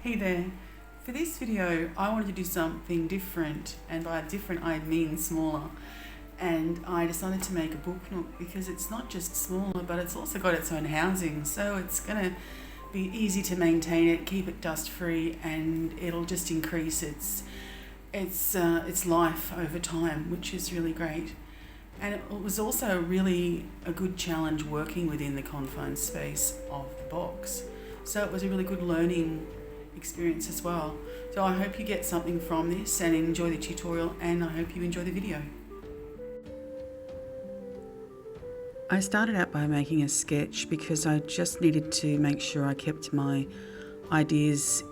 Hey there. For this video, I wanted to do something different, and by different I mean smaller. And I decided to make a book nook because it's not just smaller, but it's also got its own housing. So it's going to be easy to maintain it, keep it dust free, and it'll just increase its life over time, which is really great. And it was also really a good challenge working within the confined space of the box. So it was a really good learning experience as well. So I hope you get something from this and enjoy the tutorial, and I hope you enjoy the video. I started out by making a sketch because I just needed to make sure I kept my ideas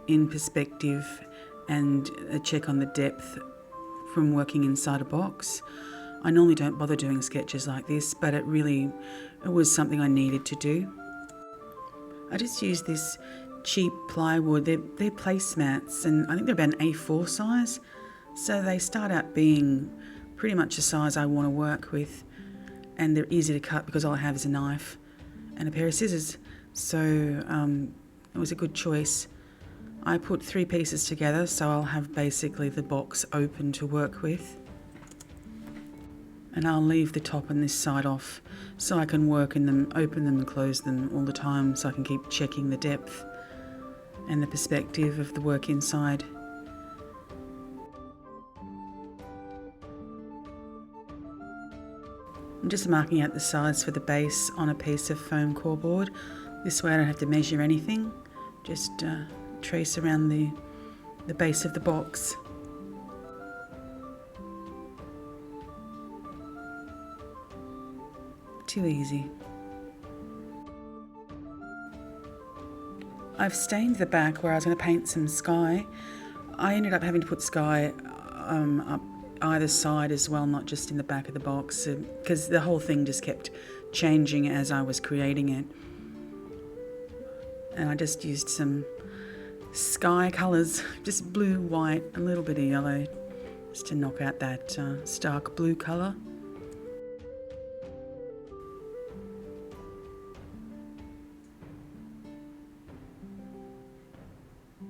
in perspective and a check on the depth from working inside a box. I normally don't bother doing sketches like this, but it was something I needed to do. I just used this cheap plywood. They're placemats, and I think they're about an A4 size, so they start out being pretty much the size I want to work with, and they're easy to cut because all I have is a knife and a pair of scissors, so it was a good choice. I put 3 pieces together, so I'll have basically the box open to work with, and I'll leave the top and this side off so I can work in them, open them and close them all the time, so I can keep checking the depth and the perspective of the work inside. I'm just marking out the sides for the base on a piece of foam core board. This way I don't have to measure anything, just trace around the base of the box. Too easy. I've stained the back where I was going to paint some sky. I ended up having to put sky up either side as well, not just in the back of the box, because the whole thing just kept changing as I was creating it. And I just used some sky colours, just blue, white, a little bit of yellow, just to knock out that stark blue colour.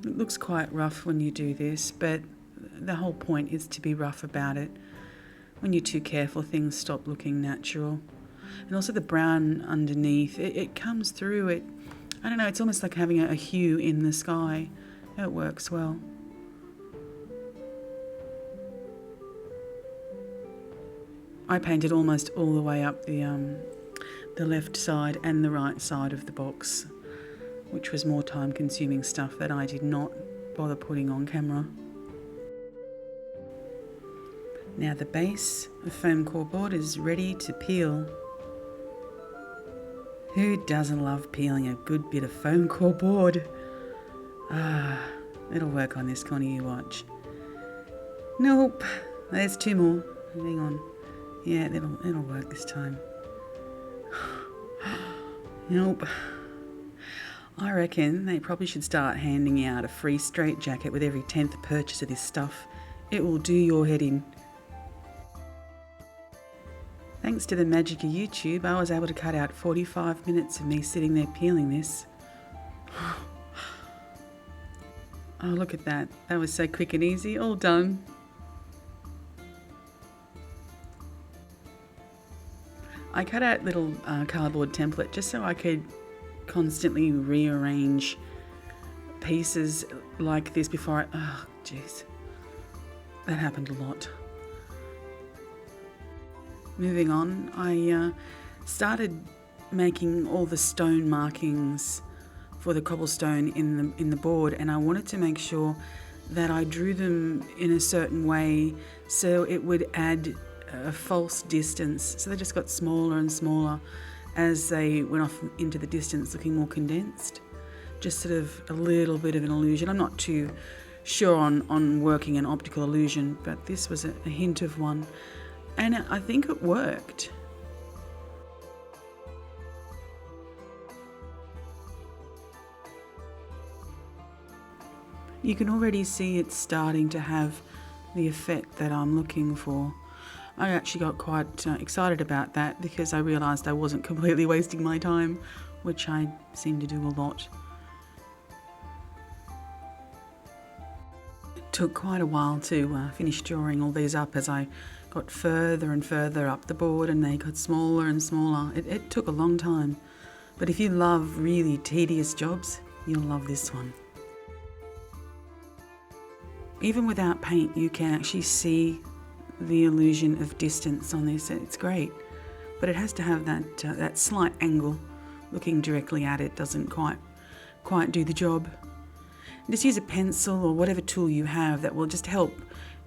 It looks quite rough when you do this, but the whole point is to be rough about it. When you're too careful, things stop looking natural. And also the brown underneath, it comes through it. I don't know, it's almost like having a hue in the sky. It works well. I painted almost all the way up the left side and the right side of the box, which was more time-consuming stuff that I did not bother putting on camera. Now the base of foam core board is ready to peel. Who doesn't love peeling a good bit of foam core board? It'll work on this, Connie, you watch. Nope, there's 2 more. Hang on. Yeah, it'll work this time. Nope. I reckon they probably should start handing out a free straitjacket with every 10th purchase of this stuff. It will do your head in. Thanks to the magic of YouTube, I was able to cut out 45 minutes of me sitting there peeling this. Oh, look at that. That was so quick and easy. All done. I cut out little cardboard template just so I could constantly rearrange pieces like this before oh jeez, that happened a lot. Moving on, I started making all the stone markings for the cobblestone in the board, and I wanted to make sure that I drew them in a certain way so it would add a false distance, so they just got smaller and smaller as they went off into the distance, looking more condensed. Just sort of a little bit of an illusion. I'm not too sure on working an optical illusion, but this was a hint of one, and I think it worked. You can already see it's starting to have the effect that I'm looking for. I actually got quite excited about that because I realised I wasn't completely wasting my time, which I seem to do a lot. took quite a while to finish drawing all these up as I got further and further up the board, and they got smaller and smaller. It took a long time, but if you love really tedious jobs, you'll love this one. Even without paint, you can actually see the illusion of distance on this. It's great, but it has to have that slight angle. Looking directly at it doesn't quite do the job. Just use a pencil or whatever tool you have that will just help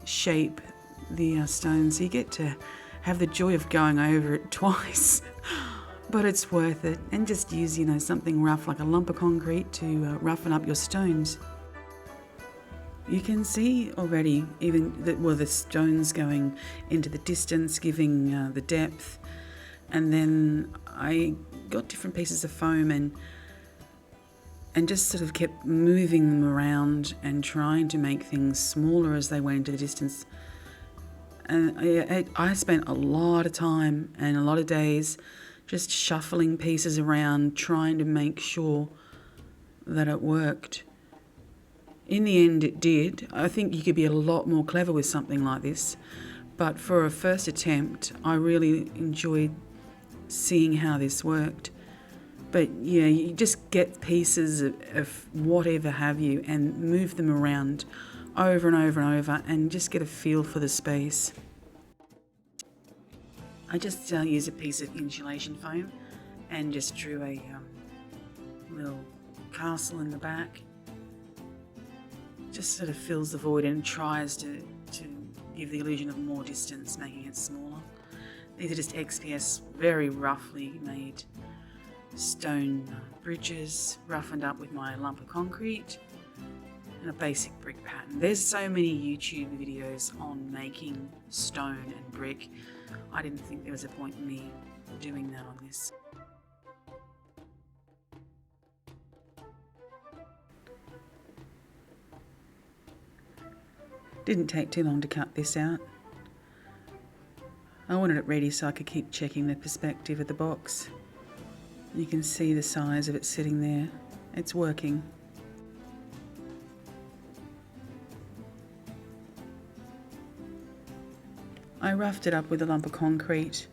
shape the stone, so you get to have the joy of going over it twice. But it's worth it. And just use, something rough like a lump of concrete to roughen up your stones. You can see already even the stones going into the distance, giving the depth. And then I got different pieces of foam and just sort of kept moving them around and trying to make things smaller as they went into the distance. And I spent a lot of time and a lot of days just shuffling pieces around, trying to make sure that it worked. In the end, it did. I think you could be a lot more clever with something like this. But for a first attempt, I really enjoyed seeing how this worked. But yeah, you just get pieces of whatever have you and move them around over and over and over and just get a feel for the space. I just used a piece of insulation foam and just drew a little castle in the back. Just sort of fills the void and tries to give the illusion of more distance, making it smaller. These are just XPS, very roughly made stone bridges, roughened up with my lump of concrete and a basic brick pattern. There's so many YouTube videos on making stone and brick. I didn't think there was a point in me doing that on this. Didn't take too long to cut this out. I wanted it ready so I could keep checking the perspective of the box. You can see the size of it sitting there. It's working. I roughed it up with a lump of concrete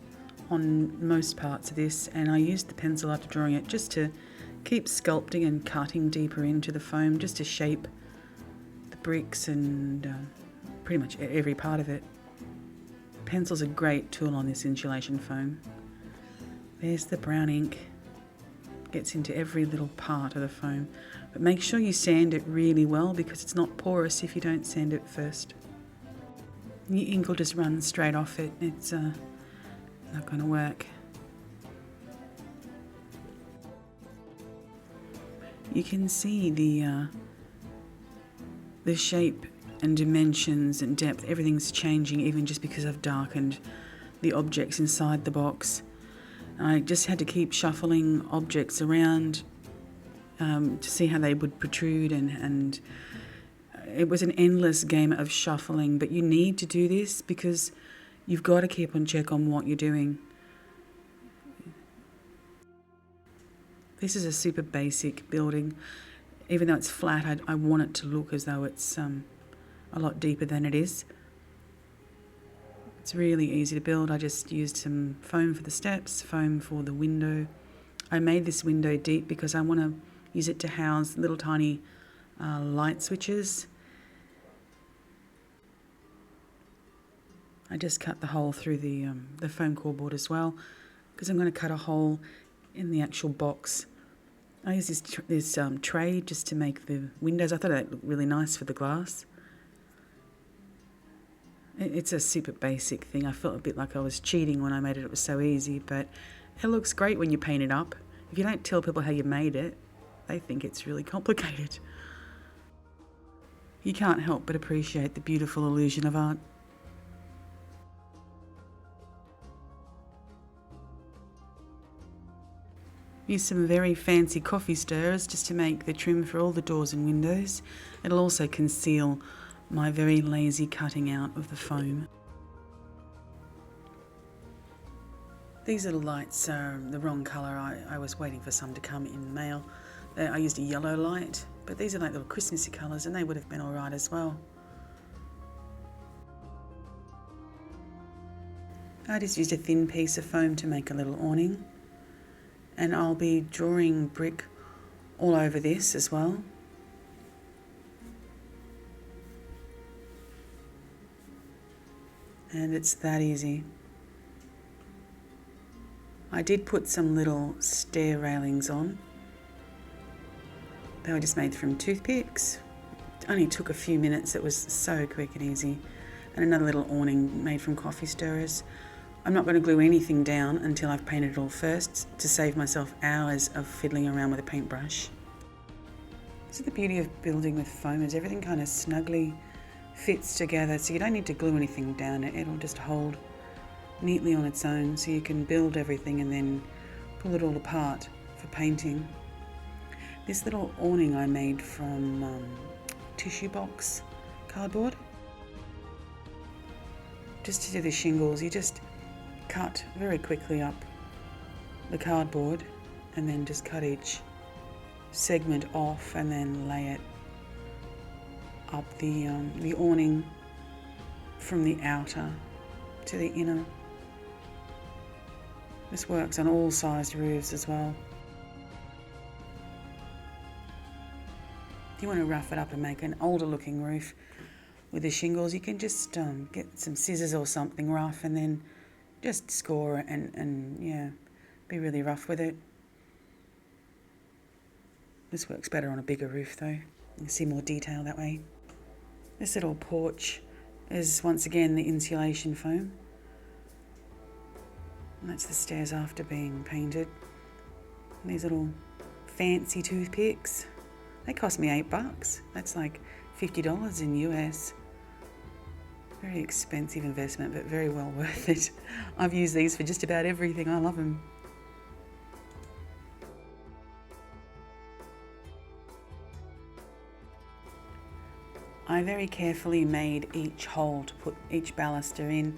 on most parts of this, and I used the pencil after drawing it just to keep sculpting and cutting deeper into the foam, just to shape the bricks and pretty much every part of it. Pencil's a great tool on this insulation foam. There's the brown ink. Gets into every little part of the foam. But make sure you sand it really well because it's not porous if you don't sand it first. The ink will just run straight off it. It's not going to work. You can see the shape and dimensions and depth. Everything's changing even just because I've darkened the objects inside the box. I just had to keep shuffling objects around to see how they would protrude, and it was an endless game of shuffling, but you need to do this because you've got to keep on check on what you're doing. This is a super basic building. Even though it's flat, I want it to look as though it's a lot deeper than it is. It's really easy to build. I just used some foam for the steps, foam for the window. I made this window deep because I want to use it to house little tiny light switches. I just cut the hole through the foam core board as well because I'm going to cut a hole in the actual box. I use this tray just to make the windows. I thought that looked really nice for the glass. It's a super basic thing. I felt a bit like I was cheating when I made it. It was so easy, but it looks great when you paint it up. If you don't tell people how you made it, they think it's really complicated. You can't help but appreciate the beautiful illusion of art. Use some very fancy coffee stirrers just to make the trim for all the doors and windows. It'll also conceal my very lazy cutting out of the foam. These little lights are the wrong colour. I was waiting for some to come in the mail. I used a yellow light, but these are like little Christmassy colours and they would have been alright as well. I just used a thin piece of foam to make a little awning, and I'll be drawing brick all over this as well. And it's that easy. I did put some little stair railings on. They were just made from toothpicks. It only took a few minutes. It was so quick and easy. And another little awning made from coffee stirrers. I'm not going to glue anything down until I've painted it all first to save myself hours of fiddling around with a paintbrush. This is the beauty of building with foam, is everything kind of snugly fits together, so you don't need to glue anything down. It'll just hold neatly on its own, so you can build everything and then pull it all apart for painting. This little awning I made from tissue box cardboard. Just to do the shingles, you just cut very quickly up the cardboard and then just cut each segment off and then lay it up the awning from the outer to the inner. This works on all sized roofs as well. If you want to rough it up and make an older looking roof with the shingles, you can just get some scissors or something rough and then just score it and yeah, be really rough with it. This works better on a bigger roof though. You can see more detail that way. This little porch is once again the insulation foam. And that's the stairs after being painted. And these little fancy toothpicks. They cost me $8. That's like $50 in US. Very expensive investment, but very well worth it. I've used these for just about everything. I love them. I very carefully made each hole to put each baluster in,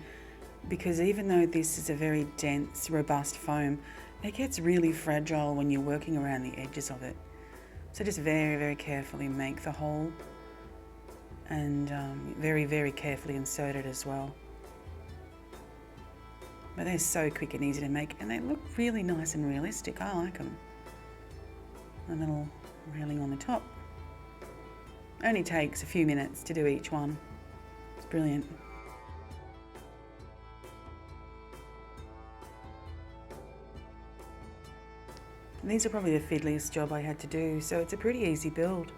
because even though this is a very dense, robust foam, it gets really fragile when you're working around the edges of it. So just very, very carefully make the hole and very, very carefully insert it as well. But they're so quick and easy to make, and they look really nice and realistic. I like them. A little railing on the top. Only takes a few minutes to do each one. It's brilliant. And these are probably the fiddliest job I had to do, so it's a pretty easy build.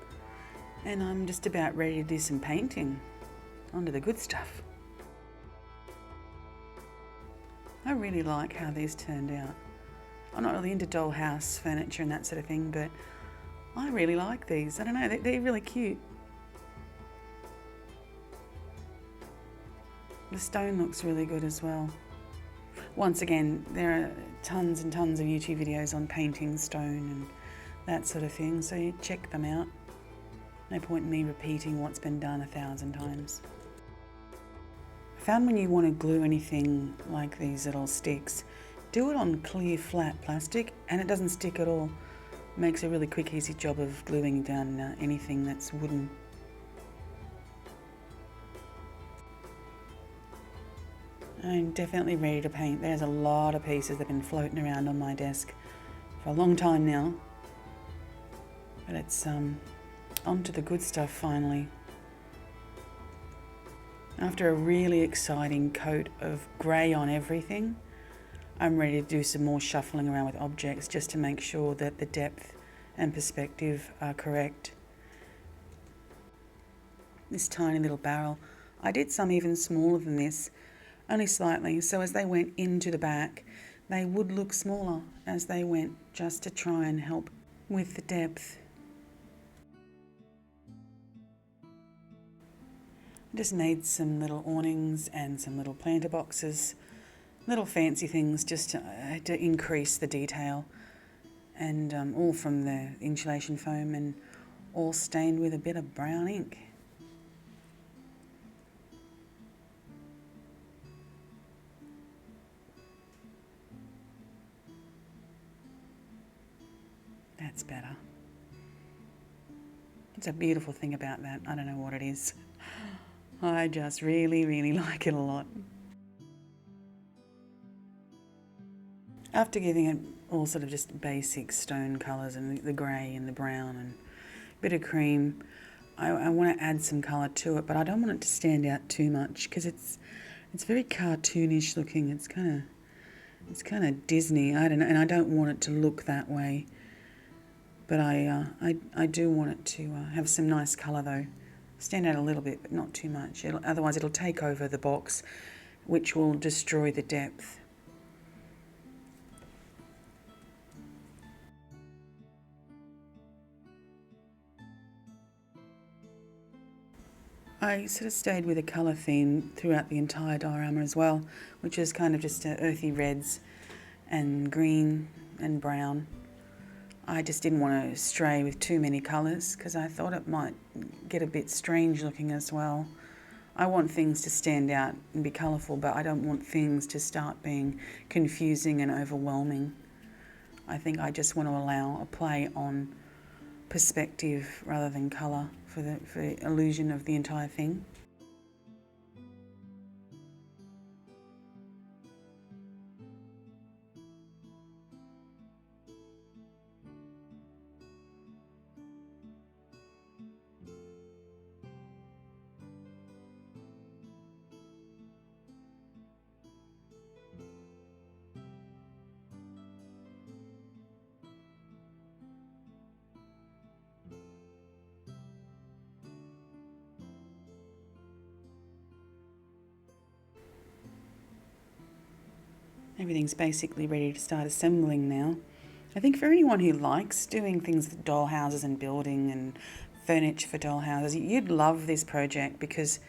And I'm just about ready to do some painting. Onto the good stuff. I really like how these turned out. I'm not really into dollhouse furniture and that sort of thing, but I really like these. I don't know, they're really cute. The stone looks really good as well. Once again, there are tons and tons of YouTube videos on painting stone and that sort of thing, so you check them out. No point in me repeating what's been done 1,000 times. I found when you want to glue anything like these little sticks, do it on clear flat plastic and it doesn't stick at all. It makes a really quick, easy job of gluing down anything that's wooden. I'm definitely ready to paint. There's a lot of pieces that have been floating around on my desk for a long time now. But it's on to the good stuff finally. After a really exciting coat of grey on everything, I'm ready to do some more shuffling around with objects just to make sure that the depth and perspective are correct. This tiny little barrel, I did some even smaller than this, only slightly, so as they went into the back, they would look smaller as they went, just to try and help with the depth. I just made some little awnings and some little planter boxes, little fancy things just to increase the detail, and all from the insulation foam and all stained with a bit of brown ink. That's better. It's a beautiful thing about that. I don't know what it is. I just really, really like it a lot. After giving it all sort of just basic stone colours and the grey and the brown and a bit of cream, I want to add some colour to it, but I don't want it to stand out too much because it's very cartoonish looking. It's kind of Disney. I don't know, and I don't want it to look that way. But I do want it to have some nice colour though. Stand out a little bit, but not too much. Otherwise it'll take over the box, which will destroy the depth. I sort of stayed with a colour theme throughout the entire diorama as well, which is kind of just earthy reds and green and brown. I just didn't want to stray with too many colours because I thought it might get a bit strange looking as well. I want things to stand out and be colourful, but I don't want things to start being confusing and overwhelming. I think I just want to allow a play on perspective rather than colour for the illusion of the entire thing. Everything's basically ready to start assembling now. I think for anyone who likes doing things with doll houses and building and furniture for doll houses, you'd love this project because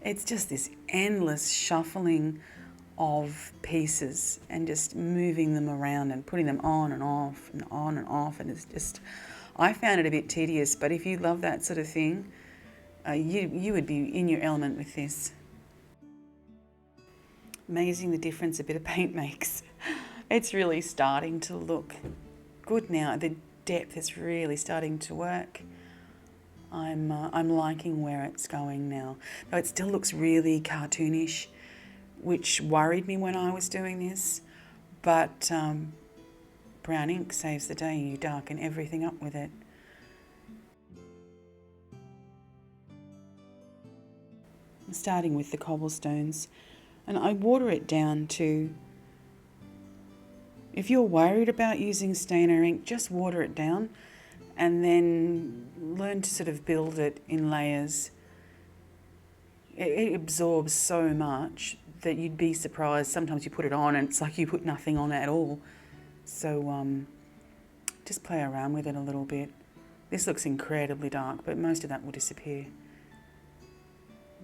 it's just this endless shuffling of pieces and just moving them around and putting them on and off and on and off, and it's just, I found it a bit tedious, but if you love that sort of thing, you would be in your element with this. Amazing the difference a bit of paint makes. It's really starting to look good now. The depth is really starting to work. I'm liking where it's going now. Though it still looks really cartoonish, which worried me when I was doing this. But brown ink saves the day. You darken everything up with it. I'm starting with the cobblestones. And I water it down to, if you're worried about using stainer ink, just water it down and then learn to sort of build it in layers. It absorbs so much that you'd be surprised. Sometimes you put it on and it's like you put nothing on at all. So just play around with it a little bit. This looks incredibly dark, but most of that will disappear.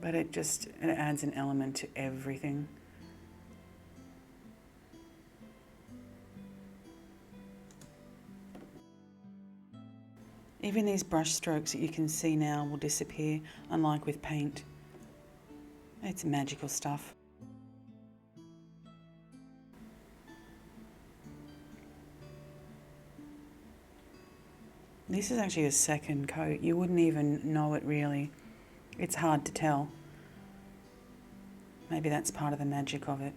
But it adds an element to everything. Even these brush strokes that you can see now will disappear, unlike with paint. It's magical stuff. This is actually a second coat. You wouldn't even know it really. It's hard to tell. Maybe that's part of the magic of it.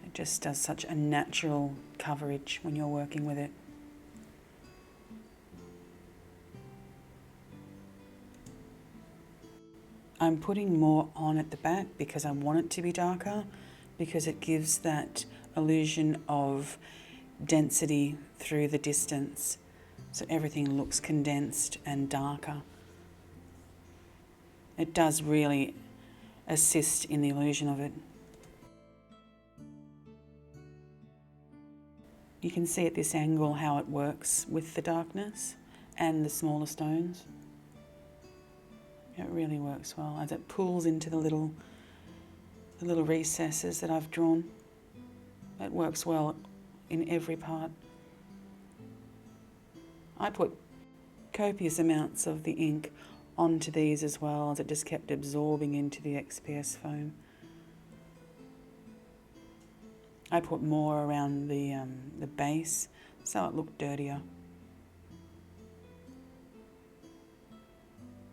It just does such a natural coverage when you're working with it. I'm putting more on at the back because I want it to be darker, because it gives that illusion of density through the distance. So everything looks condensed and darker. It does really assist in the illusion of it. You can see at this angle how it works with the darkness and the smaller stones. It really works well as it pulls into the little recesses that I've drawn. It works well in every part. I put copious amounts of the ink onto these as well, as it just kept absorbing into the XPS foam. I put more around the base so it looked dirtier.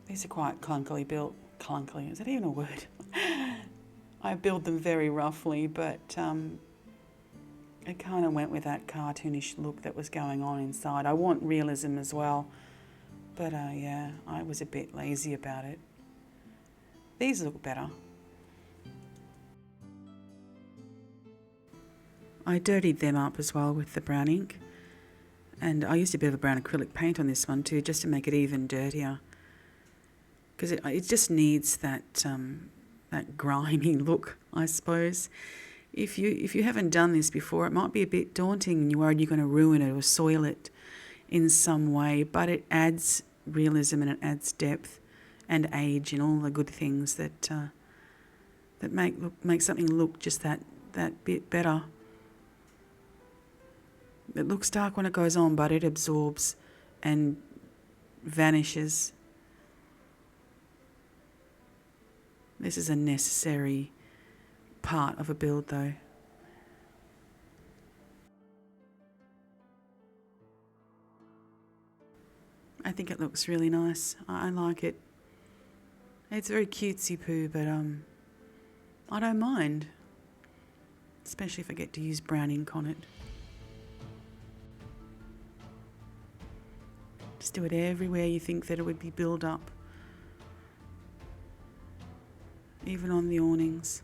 These are quite clunkily built. Clunkily, is that even a word? I build them very roughly, but It kind of went with that cartoonish look that was going on inside. I want realism as well, but yeah, I was a bit lazy about it. These look better. I dirtied them up as well with the brown ink, and I used a bit of a brown acrylic paint on this one too, just to make it even dirtier, because it just needs that grimy look, I suppose. If you haven't done this before, it might be a bit daunting and you're worried you're going to ruin it or soil it in some way, but it adds realism and it adds depth and age and all the good things that make something look just that bit better. It looks dark when it goes on, but it absorbs and vanishes. This is a necessary part of a build though. I think it looks really nice. I like it. It's very cutesy poo, but I don't mind. Especially if I get to use brown ink on it. Just do it everywhere you think that it would be built up. Even on the awnings.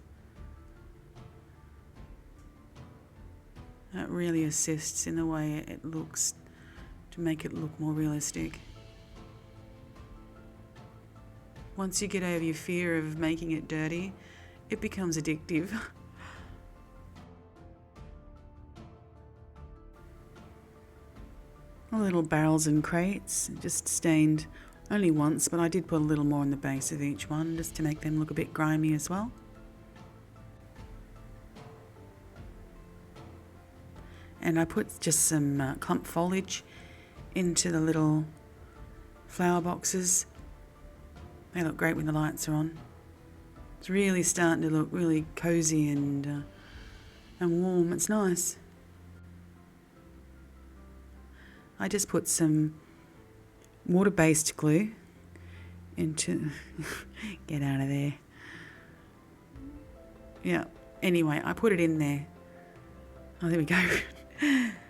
That really assists in the way it looks to make it look more realistic. Once you get over your fear of making it dirty, it becomes addictive. Little barrels and crates, just stained only once, but I did put a little more on the base of each one just to make them look a bit grimy as well. And I put just some clump foliage into the little flower boxes. They look great when the lights are on. It's really starting to look really cozy and warm. It's nice. I just put some water-based glue into... Get out of there. Yeah, anyway, I put it in there. Oh, there we go.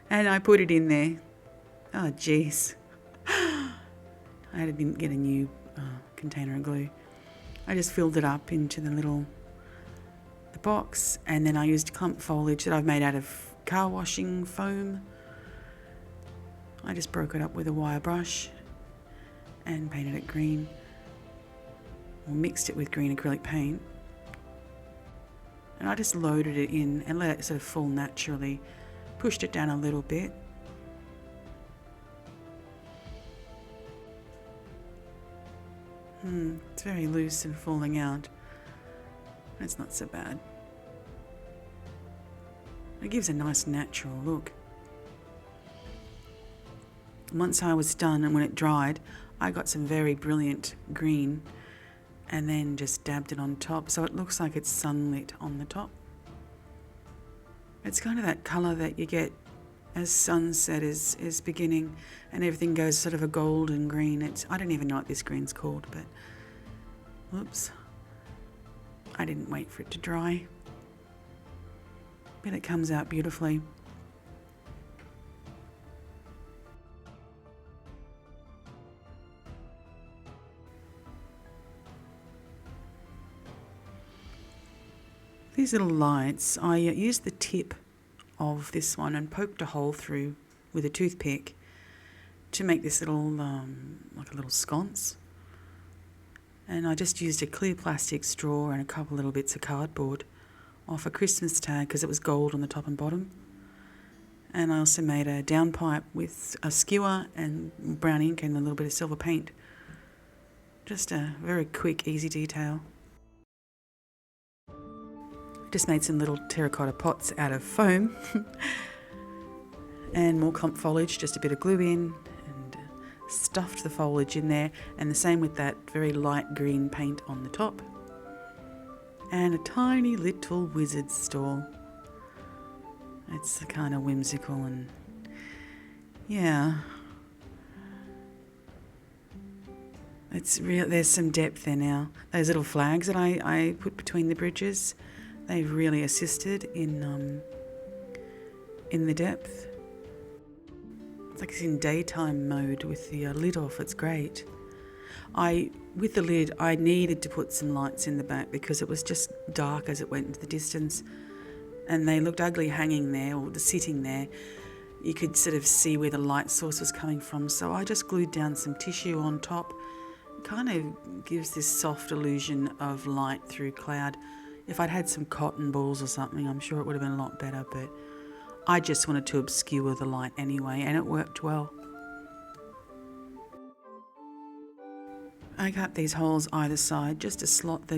And I put it in there. Oh, jeez. I didn't get a new container of glue. I just filled it up into the box, and then I used clump foliage that I've made out of car washing foam. I just broke it up with a wire brush and painted it green, or mixed it with green acrylic paint. And I just loaded it in and let it sort of fall naturally. Pushed it down a little bit. It's very loose and falling out. It's not so bad. It gives a nice natural look. Once I was done and when it dried, I got some very brilliant green and then just dabbed it on top so it looks like it's sunlit on the top. It's kind of that colour that you get as sunset is beginning and everything goes sort of a golden green. I don't even know what this green's called, but whoops. I didn't wait for it to dry. But it comes out beautifully. These little lights, I used the tip of this one and poked a hole through with a toothpick to make this little, like a little sconce. And I just used a clear plastic straw and a couple little bits of cardboard off a Christmas tag because it was gold on the top and bottom. And I also made a downpipe with a skewer and brown ink and a little bit of silver paint. Just a very quick, easy detail. Just made some little terracotta pots out of foam and more clump foliage, just a bit of glue in, and stuffed the foliage in there, and the same with that very light green paint on the top, and a tiny little wizard stall. It's kind of whimsical and yeah, it's real. There's some depth there now. Those little flags that I put between the bridges, they've really assisted in in the depth. It's like it's in daytime mode with the lid off. It's great. With the lid, I needed to put some lights in the back because it was just dark as it went into the distance, and they looked ugly hanging there or sitting there. You could sort of see where the light source was coming from, so I just glued down some tissue on top. It kind of gives this soft illusion of light through cloud. If I'd had some cotton balls or something, I'm sure it would have been a lot better, but I just wanted to obscure the light anyway, and it worked well. I cut these holes either side just to slot the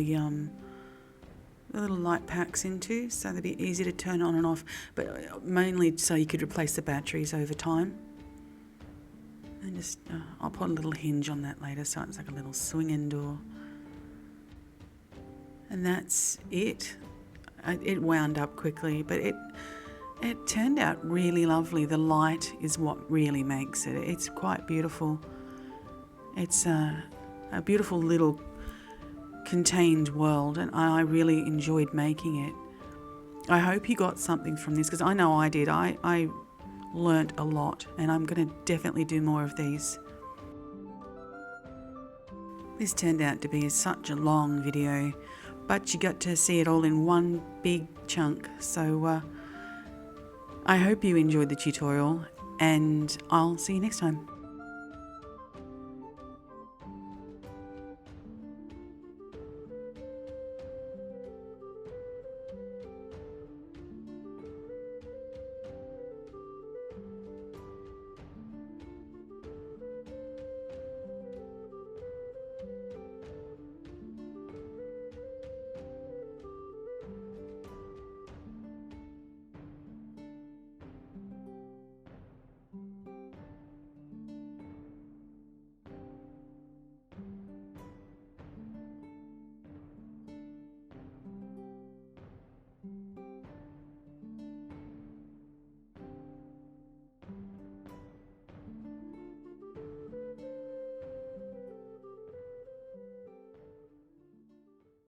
little light packs into, so they'd be easy to turn on and off, but mainly so you could replace the batteries over time. And just I'll put a little hinge on that later, so it's like a little swinging door. And that's it. It wound up quickly, but it turned out really lovely. The light is what really makes it. It's quite beautiful. It's a beautiful little contained world, and I really enjoyed making it. I hope you got something from this, because I know I did. I learnt a lot, and I'm going to definitely do more of these. This turned out to be such a long video, but you got to see it all in one big chunk. So I hope you enjoyed the tutorial, and I'll see you next time.